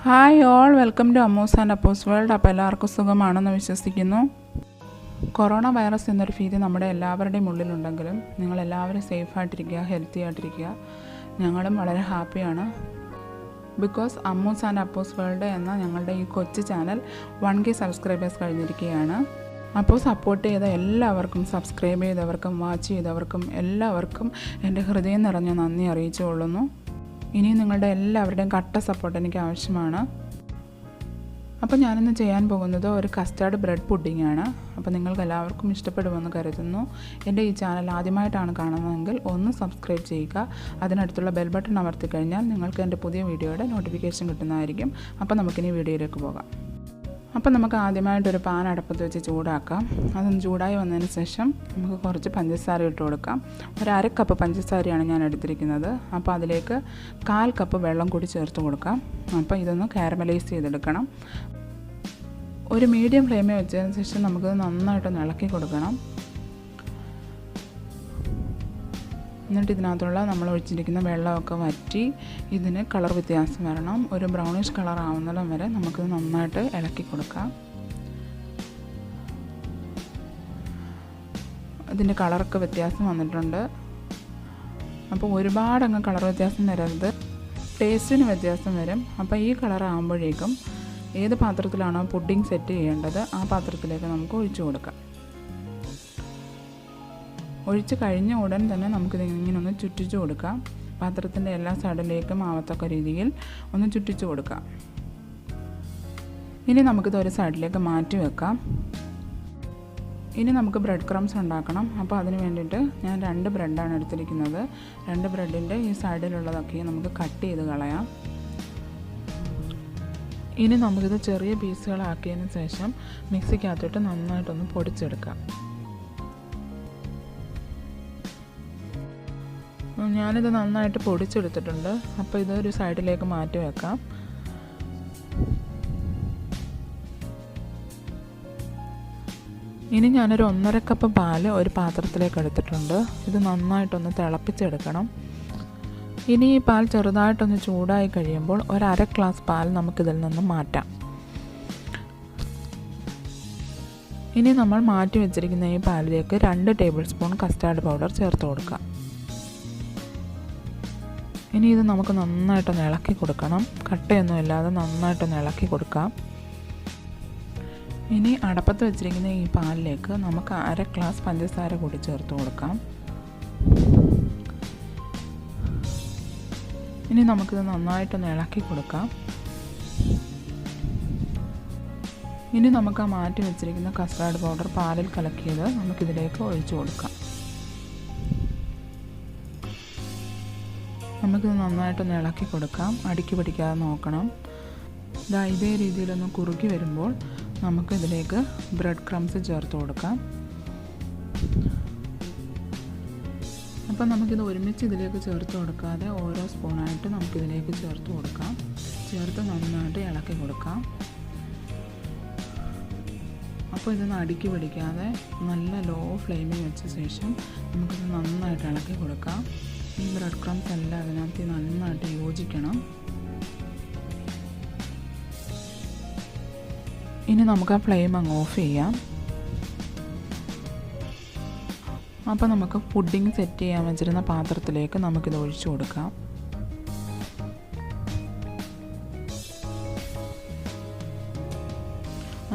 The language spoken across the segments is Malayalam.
Hi all, welcome to Ammus and Appos world. അപ്പോൾ എല്ലാവർക്കും സുഖമാണെന്ന് വിശ്വസിക്കുന്നു. കൊറോണ വൈറസ് എന്നൊരു ഭീതി നമ്മുടെ എല്ലാവരുടെയും ഉള്ളിലുണ്ടെങ്കിലും നിങ്ങളെല്ലാവരും സേഫായിട്ടിരിക്കുക, ഹെൽത്തി ആയിട്ടിരിക്കുക. ഞങ്ങളും വളരെ ഹാപ്പിയാണ്. Because Ammu's and Appos world എന്ന ഞങ്ങളുടെ ഈ കൊച്ചു ചാനൽ 1K സബ്സ്ക്രൈബേഴ്സ് കഴിഞ്ഞിരിക്കുകയാണ്. അപ്പോൾ സപ്പോർട്ട് ചെയ്ത എല്ലാവർക്കും, സബ്സ്ക്രൈബ് ചെയ്തവർക്കും, വാച്ച് ചെയ്തവർക്കും എല്ലാവർക്കും എൻ്റെ ഹൃദയം നിറഞ്ഞ നന്ദി അറിയിച്ചു കൊള്ളുന്നു. ഇനിയും നിങ്ങളുടെ എല്ലാവരുടെയും കട്ട സപ്പോർട്ട് എനിക്ക് ആവശ്യമാണ്. അപ്പോൾ ഞാനിന്ന് ചെയ്യാൻ പോകുന്നത് ഒരു കസ്റ്റാർഡ് ബ്രെഡ് പുഡിംഗ് ആണ്. അപ്പോൾ നിങ്ങൾക്ക് എല്ലാവർക്കും ഇഷ്ടപ്പെടുമെന്ന് കരുതുന്നു. എൻ്റെ ഈ ചാനൽ ആദ്യമായിട്ടാണ് കാണുന്നതെങ്കിൽ ഒന്ന് സബ്സ്ക്രൈബ് ചെയ്യുക. അതിനടുത്തുള്ള ബെൽ ബട്ടൺ അമർത്തി കഴിഞ്ഞാൽ നിങ്ങൾക്ക് എൻ്റെ പുതിയ വീഡിയോയുടെ നോട്ടിഫിക്കേഷൻ കിട്ടുന്നതായിരിക്കും. അപ്പോൾ നമുക്കിനി വീഡിയോയിലേക്ക് പോകാം. അപ്പോൾ നമുക്ക് ആദ്യമായിട്ടൊരു പാൻ അടുപ്പത്ത് വെച്ച് ചൂടാക്കാം. അതൊന്ന് ചൂടായി വന്നതിന് ശേഷം നമുക്ക് കുറച്ച് പഞ്ചസാര ഇട്ട് കൊടുക്കാം. ഒരു 1/2 കപ്പ് പഞ്ചസാരയാണ് ഞാൻ എടുത്തിരിക്കുന്നത്. അപ്പോൾ അതിലേക്ക് 1/4 കപ്പ് വെള്ളം കൂടി ചേർത്ത് കൊടുക്കാം. അപ്പോൾ ഇതൊന്ന് കാരമലൈസ് ചെയ്തെടുക്കണം. ഒരു മീഡിയം ഫ്ലെയിമിൽ വെച്ചതിന് ശേഷം നമുക്ക് നന്നായിട്ടൊന്ന് ഇളക്കി കൊടുക്കണം. എന്നിട്ട് ഇതിനകത്തുള്ള നമ്മൾ ഒഴിച്ചിരിക്കുന്ന വെള്ളമൊക്കെ വറ്റി ഇതിന് കളർ വ്യത്യാസം വരണം. ഒരു ബ്രൗണിഷ് കളർ ആവുന്നിടം വരെ നമുക്ക് നന്നായിട്ട് ഇളക്കി കൊടുക്കാം. ഇതിൻ്റെ കളറൊക്കെ വ്യത്യാസം വന്നിട്ടുണ്ട്. അപ്പോൾ ഒരുപാടങ്ങ് കളർ വ്യത്യാസം വരരുത്, ടേസ്റ്റിന് വ്യത്യാസം വരും. അപ്പോൾ ഈ കളർ ആകുമ്പോഴേക്കും ഏത് പാത്രത്തിലാണോ പുഡിംഗ് സെറ്റ് ചെയ്യേണ്ടത് ആ പാത്രത്തിലേക്ക് നമുക്ക് ഒഴിച്ചു കൊടുക്കാം. ഒഴിച്ച് കഴിഞ്ഞ ഉടൻ തന്നെ നമുക്കിത് ഇങ്ങനെ ഒന്ന് ചുറ്റിച്ചു കൊടുക്കാം. പാത്രത്തിൻ്റെ എല്ലാ സൈഡിലേക്കും ആവത്തക്ക രീതിയിൽ ഒന്ന് ചുറ്റിച്ചു കൊടുക്കാം. ഇനി നമുക്കിത് ഒരു സൈഡിലേക്ക് മാറ്റി വെക്കാം. ഇനി നമുക്ക് ബ്രെഡ് ക്രംസ് ഉണ്ടാക്കണം. അപ്പോൾ അതിന് വേണ്ടിയിട്ട് ഞാൻ 2 ബ്രെഡാണ് എടുത്തിരിക്കുന്നത്. 2 ബ്രെഡിൻ്റെ ഈ സൈഡിലുള്ളതൊക്കെ നമുക്ക് കട്ട് ചെയ്ത് കളയാം. ഇനി നമുക്കിത് ചെറിയ പീസുകളാക്കിയതിന് ശേഷം മിക്സിക്കകത്തോട്ട് നന്നായിട്ടൊന്ന് പൊടിച്ചെടുക്കാം. ഞാനിത് നന്നായിട്ട് പൊടിച്ചെടുത്തിട്ടുണ്ട്. അപ്പോൾ ഇതൊരു സൈഡിലേക്ക് മാറ്റി വെക്കാം. ഇനി ഞാനൊരു 1.5 കപ്പ് പാല് ഒരു പാത്രത്തിലേക്ക് എടുത്തിട്ടുണ്ട്. ഇത് നന്നായിട്ടൊന്ന് തിളപ്പിച്ചെടുക്കണം. ഇനി ഈ പാൽ ചെറുതായിട്ടൊന്ന് ചൂടായി കഴിയുമ്പോൾ ഒരു 1/2 ഗ്ലാസ് പാൽ നമുക്കിതിൽ നിന്ന് മാറ്റാം. ഇനി നമ്മൾ മാറ്റി വെച്ചിരിക്കുന്ന ഈ പാലിലേക്ക് 2 ടേബിൾ സ്പൂൺ കസ്റ്റാർഡ് പൗഡർ ചേർത്ത് കൊടുക്കാം. ഇനി ഇത് നമുക്ക് നന്നായിട്ടൊന്ന് ഇളക്കി കൊടുക്കണം. കട്ടയൊന്നും ഇല്ലാതെ നന്നായിട്ടൊന്ന് ഇളക്കി കൊടുക്കാം. ഇനി അടപ്പത്ത് വെച്ചിരിക്കുന്ന ഈ പാലിലേക്ക് നമുക്ക് 1/2 ഗ്ലാസ് പഞ്ചസാര കൂടി ചേർത്ത് കൊടുക്കാം. ഇനി നമുക്കിത് നന്നായിട്ടൊന്ന് ഇളക്കി കൊടുക്കാം. ഇനി നമുക്ക് ആ മാറ്റി വെച്ചിരിക്കുന്ന കസ്റ്റാർഡ് പൗഡർ പാലിൽ കലക്കിയത് നമുക്കിതിലേക്ക് ഒഴിച്ചു കൊടുക്കാം. നമുക്കിത് നന്നായിട്ടൊന്ന് ഇളക്കി കൊടുക്കാം. അടുക്കി പിടിക്കാതെ നോക്കണം. ഇതേ രീതിയിലൊന്ന് കുറുകി വരുമ്പോൾ നമുക്കിതിലേക്ക് ബ്രെഡ് ക്രംസ് ചേർത്ത് കൊടുക്കാം. അപ്പോൾ നമുക്കിത് ഒരുമിച്ച് ഇതിലേക്ക് ചേർത്ത് കൊടുക്കാതെ ഓരോ സ്പൂണായിട്ട് നമുക്കിതിലേക്ക് ചേർത്ത് കൊടുക്കാം. ചേർത്ത് നന്നായിട്ട് ഇളക്കി കൊടുക്കാം. അപ്പോൾ ഇതൊന്ന് അടുക്കി പിടിക്കാതെ നല്ല ലോ ഫ്ലെയിമിൽ വെച്ച ശേഷം നമുക്കിത് നന്നായിട്ട് ഇളക്കി കൊടുക്കാം. ഈ ബ്രെഡ് ക്രംസ് എല്ലാം അതിനകത്ത് നന്നായിട്ട് യോജിക്കണം. ഇനി നമുക്ക് ആ ഫ്ലെയിം അങ്ങ് ഓഫ് ചെയ്യാം. അപ്പോൾ നമുക്ക് പുഡിംഗ് സെറ്റ് ചെയ്യാൻ വെച്ചിരുന്ന പാത്രത്തിലേക്ക് നമുക്കിത് ഒഴിച്ചു കൊടുക്കാം.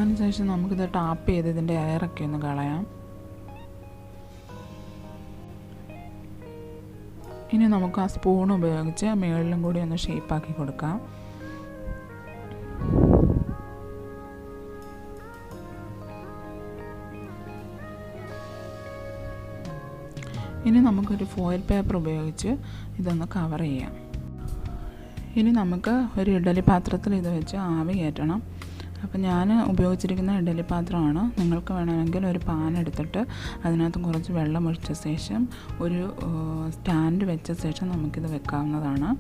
അതിനുശേഷം നമുക്കിത് ടാപ്പ് ചെയ്ത് ഇതിൻ്റെ എയറൊക്കെ ഒന്ന് കളയാം. ഇനി നമുക്ക് ആ സ്പൂൺ ഉപയോഗിച്ച് മുകളിലും കൂടി ഒന്ന് ഷേപ്പാക്കി കൊടുക്കാം. ഇനി നമുക്കൊരു ഫോയിൽ പേപ്പർ ഉപയോഗിച്ച് ഇതൊന്ന് കവർ ചെയ്യാം. ഇനി നമുക്ക് ഒരു ഇഡ്ഡലി പാത്രത്തിൽ ഇത് വെച്ച് ആവി കയറ്റണം. അപ്പോൾ ഞാൻ ഉപയോഗിച്ചിരിക്കുന്ന ഇഡ്ഡലി പാത്രമാണ്. നിങ്ങൾക്ക് വേണമെങ്കിൽ ഒരു പാൻ എടുത്തിട്ട് അതിനകത്ത് കുറച്ച് വെള്ളം ഒഴിച്ച ശേഷം ഒരു സ്റ്റാൻഡ് വെച്ച ശേഷം നമുക്കിത് വെക്കാവുന്നതാണ്.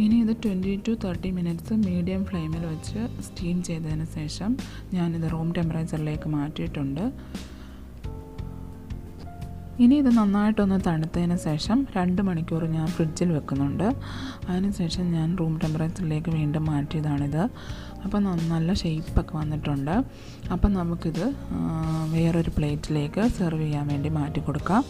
ഇനി ഇത് 20 to 30 മിനിറ്റ്സ് മീഡിയം ഫ്ലെയിമിൽ വെച്ച് സ്റ്റീം ചെയ്തതിന് ശേഷം ഞാനിത് റൂം ടെമ്പറേച്ചറിലേക്ക് മാറ്റിയിട്ടുണ്ട്. ഇനി ഇത് നന്നായിട്ടൊന്ന് തണുത്തതിന് ശേഷം 2 മണിക്കൂർ ഞാൻ ഫ്രിഡ്ജിൽ വെക്കുന്നുണ്ട്. അതിനുശേഷം ഞാൻ റൂം ടെമ്പറേച്ചറിലേക്ക് വീണ്ടും മാറ്റിയതാണിത്. അപ്പോൾ നല്ല ഷേപ്പൊക്കെ വന്നിട്ടുണ്ട്. അപ്പം നമുക്കിത് വേറൊരു പ്ലേറ്റിലേക്ക് സെർവ് ചെയ്യാൻ വേണ്ടി മാറ്റി കൊടുക്കാം.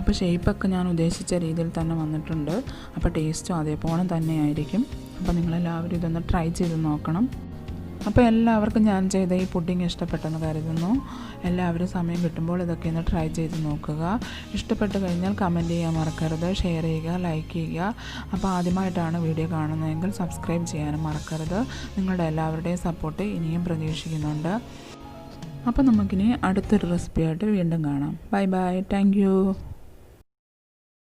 അപ്പോൾ ഷേപ്പൊക്കെ ഞാൻ ഉദ്ദേശിച്ച രീതിയിൽ തന്നെ വന്നിട്ടുണ്ട്. അപ്പോൾ ടേസ്റ്റും അതേപോലെ തന്നെ ആയിരിക്കും. അപ്പോൾ നിങ്ങളെല്ലാവരും ഇതൊന്ന് ട്രൈ ചെയ്ത് നോക്കണം. അപ്പോൾ എല്ലാവർക്കും ഞാൻ ചെയ്ത ഈ പുഡിംഗ് ഇഷ്ടപ്പെട്ടെന്ന് കരുതുന്നു. എല്ലാവരും സമയം കിട്ടുമ്പോൾ ഇതൊക്കെ ഒന്ന് ട്രൈ ചെയ്ത് നോക്കുക. ഇഷ്ടപ്പെട്ട് കഴിഞ്ഞാൽ കമൻറ്റ് ചെയ്യാൻ മറക്കരുത്, ഷെയർ ചെയ്യുക, ലൈക്ക് ചെയ്യുക. അപ്പോൾ ആദ്യമായിട്ടാണ് വീഡിയോ കാണുന്നതെങ്കിൽ സബ്സ്ക്രൈബ് ചെയ്യാനും മറക്കരുത്. നിങ്ങളുടെ എല്ലാവരുടെയും സപ്പോർട്ട് ഇനിയും പ്രതീക്ഷിക്കുന്നുണ്ട്. അപ്പോൾ നമുക്കിനി അടുത്തൊരു റെസിപ്പിയായിട്ട് വീണ്ടും കാണാം. Bye bye. Thank you.